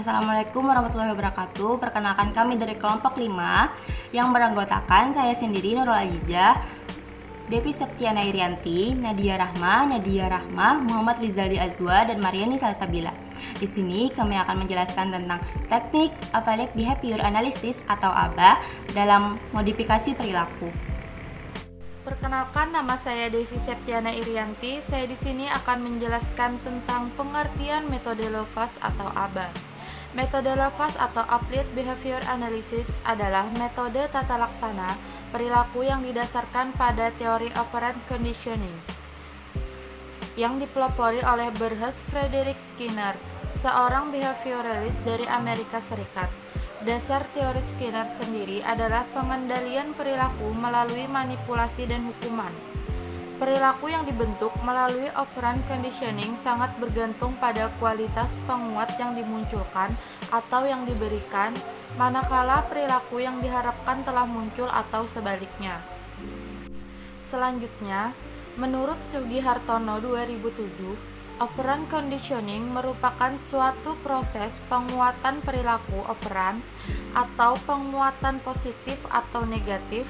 Assalamualaikum warahmatullahi wabarakatuh. Perkenalkan kami dari kelompok 5 yang beranggotakan saya sendiri Nurul Azizah, Devi Septiana Irianti, Nadia Rahma, Muhammad Rizaldi Azwa, dan Mariani Salsabila. Di sini kami akan menjelaskan tentang teknik Applied Behavior Analysis atau ABA dalam modifikasi perilaku. Perkenalkan, nama saya Devi Septiana Irianti. Saya di sini akan menjelaskan tentang pengertian metode LOVAS atau ABA. Metode LOVAS atau Applied Behavior Analysis adalah metode tata laksana perilaku yang didasarkan pada teori operant conditioning yang dipelopori oleh Bruce Frederick Skinner, seorang behavioralist dari Amerika Serikat. Dasar teori Skinner sendiri adalah pengendalian perilaku melalui manipulasi dan hukuman. Perilaku yang dibentuk melalui operant conditioning sangat bergantung pada kualitas penguat yang dimunculkan atau yang diberikan, manakala perilaku yang diharapkan telah muncul atau sebaliknya. Selanjutnya, menurut Sugihartono 2007, operant conditioning merupakan suatu proses penguatan perilaku operan atau penguatan positif atau negatif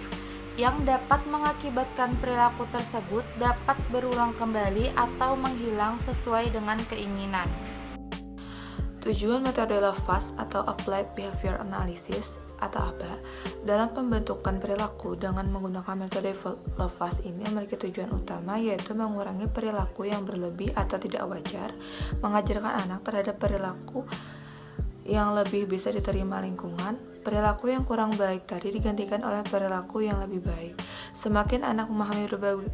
yang dapat mengakibatkan perilaku tersebut dapat berulang kembali atau menghilang sesuai dengan keinginan. Tujuan metode LOVAS atau Applied Behavior Analysis atau ABA dalam pembentukan perilaku dengan menggunakan metode LOVAS ini memiliki tujuan utama, yaitu mengurangi perilaku yang berlebih atau tidak wajar, mengajarkan anak terhadap perilaku yang lebih bisa diterima lingkungan. Perilaku yang kurang baik tadi digantikan oleh perilaku yang lebih baik. Semakin anak memahami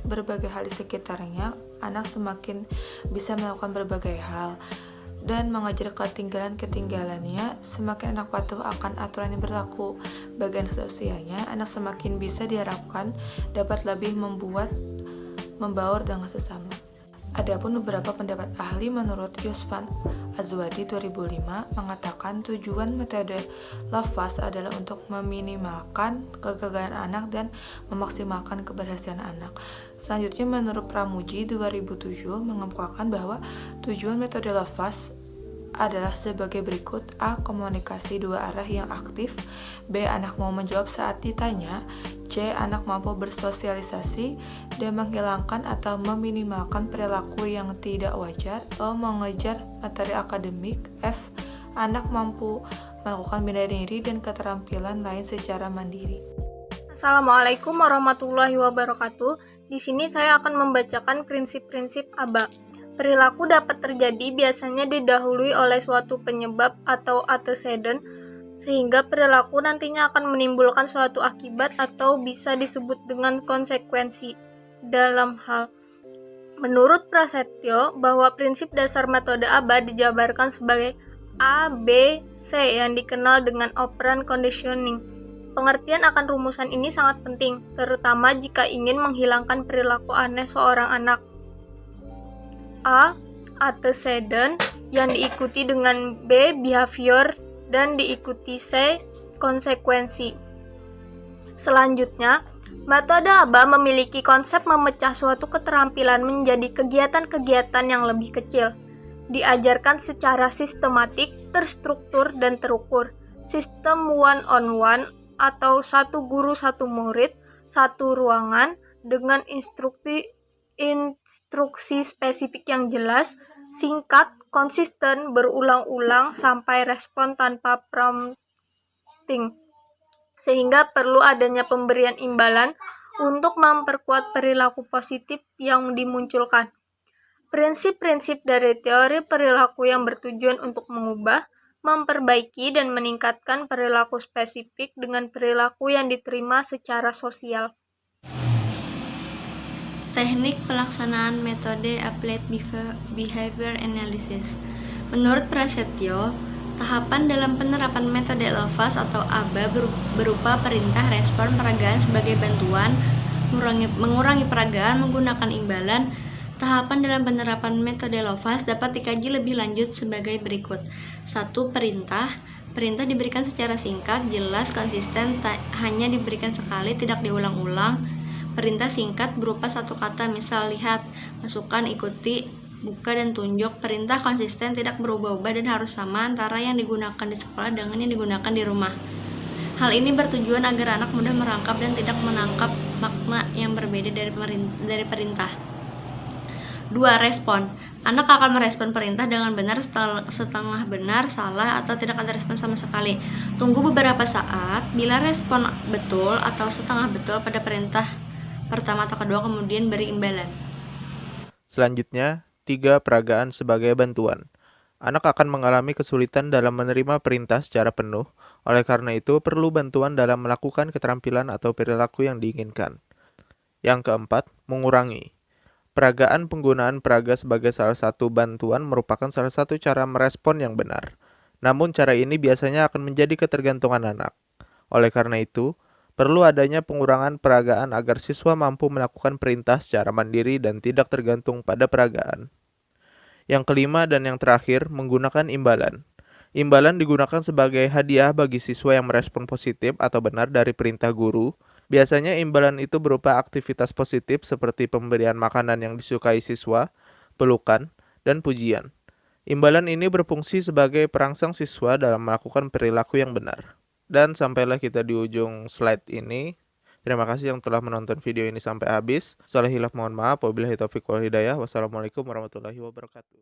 berbagai hal di sekitarnya, anak semakin bisa melakukan berbagai hal dan mengajar ketinggalan-ketinggalannya. Semakin anak patuh akan aturan yang berlaku bagi anak seusianya, anak semakin bisa diharapkan dapat lebih membaur dengan sesama. Adapun beberapa pendapat ahli menurut Yusvan Azwadi 2005 mengatakan tujuan metode LOVAS adalah untuk meminimalkan kegagalan anak dan memaksimalkan keberhasilan anak. Selanjutnya, menurut Pramuji 2007 mengemukakan bahwa tujuan metode LOVAS adalah sebagai berikut: A. Komunikasi dua arah yang aktif. B. Anak mau menjawab saat ditanya. C. Anak mampu bersosialisasi. D. Menghilangkan atau meminimalkan perilaku yang tidak wajar. E. Mengejar materi akademik. F. Anak mampu melakukan bela diri dan keterampilan lain secara mandiri. Assalamualaikum warahmatullahi wabarakatuh. Di sini saya akan membacakan prinsip-prinsip ABA. Perilaku dapat terjadi biasanya didahului oleh suatu penyebab atau antecedent, sehingga perilaku nantinya akan menimbulkan suatu akibat atau bisa disebut dengan konsekuensi. Dalam hal menurut Prasetyo, bahwa prinsip dasar metode ABA dijabarkan sebagai A, B, C yang dikenal dengan operant conditioning. Pengertian akan rumusan ini sangat penting, terutama jika ingin menghilangkan perilaku aneh seorang anak. A. Antecedent yang diikuti dengan B. Behavior dan diikuti C. Konsekuensi. Selanjutnya, metode ABA memiliki konsep memecah suatu keterampilan menjadi kegiatan-kegiatan yang lebih kecil. Diajarkan secara sistematik, terstruktur, dan terukur. Sistem one-on-one atau satu guru satu murid, satu ruangan dengan instruksi spesifik yang jelas, singkat, konsisten, berulang-ulang sampai respon tanpa prompting, sehingga perlu adanya pemberian imbalan untuk memperkuat perilaku positif yang dimunculkan. Prinsip-prinsip dari teori perilaku yang bertujuan untuk mengubah, memperbaiki, dan meningkatkan perilaku spesifik dengan perilaku yang diterima secara sosial. Teknik pelaksanaan metode Applied Behavior Analysis. Menurut Prasetyo, tahapan dalam penerapan metode LOVAS atau ABA berupa perintah, respon, peragaan sebagai bantuan, mengurangi peragaan, menggunakan imbalan. Tahapan dalam penerapan metode LOVAS dapat dikaji lebih lanjut sebagai berikut. 1. Perintah. Perintah diberikan secara singkat, jelas, konsisten, hanya diberikan sekali, tidak diulang-ulang. Perintah singkat berupa satu kata, misal lihat, masukkan, ikuti, buka dan tunjuk. Perintah konsisten, tidak berubah-ubah, dan harus sama antara yang digunakan di sekolah dengan yang digunakan di rumah. Hal ini bertujuan agar anak mudah merangkap dan tidak menangkap makna yang berbeda dari perintah. 2. Respon. Anak akan merespon perintah dengan benar, setengah benar, salah, atau tidak ada respon sama sekali. Tunggu beberapa saat. Bila respon betul atau setengah betul pada perintah pertama atau kedua, kemudian beri imbalan. Selanjutnya, 3. Peragaan sebagai bantuan. Anak akan mengalami kesulitan dalam menerima perintah secara penuh, oleh karena itu perlu bantuan dalam melakukan keterampilan atau perilaku yang diinginkan. Yang keempat, mengurangi. Peragaan penggunaan peraga sebagai salah satu bantuan merupakan salah satu cara merespon yang benar. Namun cara ini biasanya akan menjadi ketergantungan anak. Oleh karena itu, perlu adanya pengurangan peragaan agar siswa mampu melakukan perintah secara mandiri dan tidak tergantung pada peragaan. Yang kelima dan yang terakhir, menggunakan imbalan. Imbalan digunakan sebagai hadiah bagi siswa yang merespon positif atau benar dari perintah guru. Biasanya imbalan itu berupa aktivitas positif seperti pemberian makanan yang disukai siswa, pelukan, dan pujian. Imbalan ini berfungsi sebagai perangsang siswa dalam melakukan perilaku yang benar. Dan sampailah kita di ujung slide ini. Terima kasih yang telah menonton video ini sampai habis. Salah hilaf mohon maaf. Wabillahi taufiq wal hidayah. Wassalamualaikum warahmatullahi wabarakatuh.